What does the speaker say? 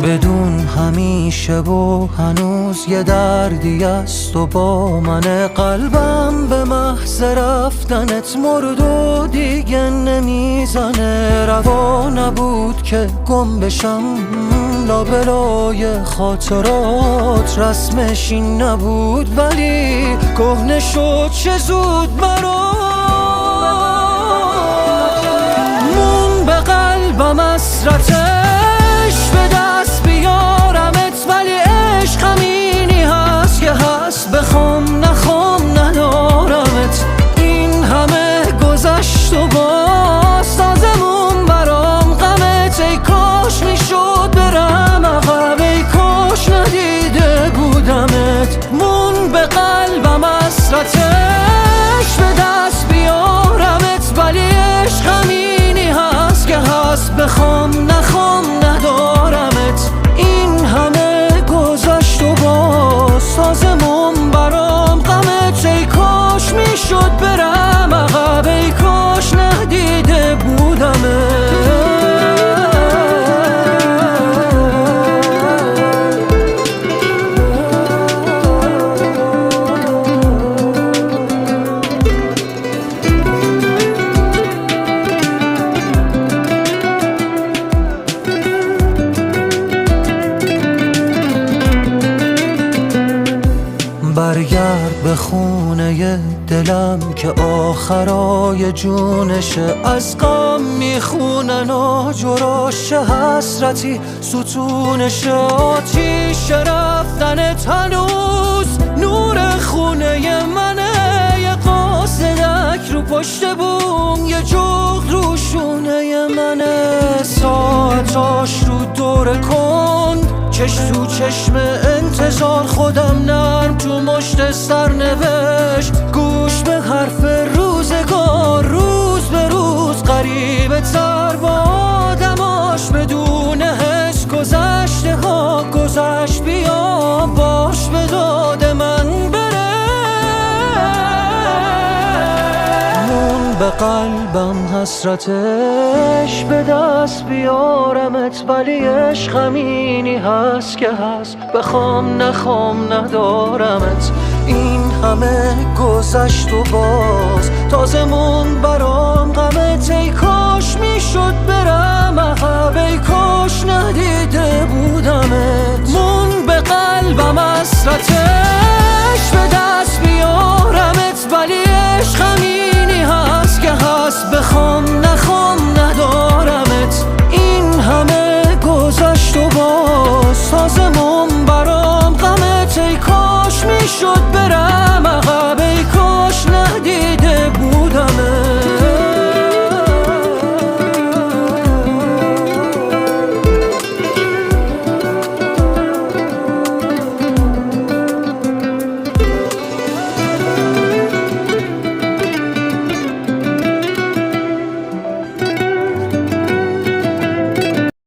بدون همیشه و هنوز یه دردی است و با من قلبم به محض رفتنت مرد و دیگه نمیزنه. روا نبود که گم بشم لابلای خاطرات، رسمش این نبود ولی کهنه شد چه زود مون به قلبم حسرتش به دست بیارمت، ولی عشق همینی هست که هست، بخوام نخوام ندارمت. این همه گذشت و باز تازمون برام غمت. ای کاش میشد برم عقب، ای کاش ندیده بودمت. مون به قلبم حسرتش به دست بیارمت، ولی عشق همینی هست که هست، بخوام نخوام ندارمت. این همه گذشت و باز تازمون برام غمت. ای کاش میشد برم عقب، ای کاش ندیده بودمت. برگرد به خونه دلم که آخرای جونشه، از غم میخونن آجراش حسرتی ستونشه. آتیش رفتنت هنوز نور خونه منه، یه قاصدک رو پشت بوم، یه جغد رو شونه منه. ساعتاش رو دور کن، چش تو چشم انتظار، خودم نرم تو مشت سرنوشت. گوش به حرف روزگار، روز به روز غریبه تر با آدماش، بدون حس گذشته ها گذشت. بیا باش به داد من بره. مون به قلبم حسرتش به دست بیارمت، ولی عشق همینی هست که هست، بخوام نخوام ندارمت. این همه گذشت و باز تازمون برام غمت. ای کاش میشد برم عقب، ای کاش ندیده بودمت. مون به قلبم حسرتش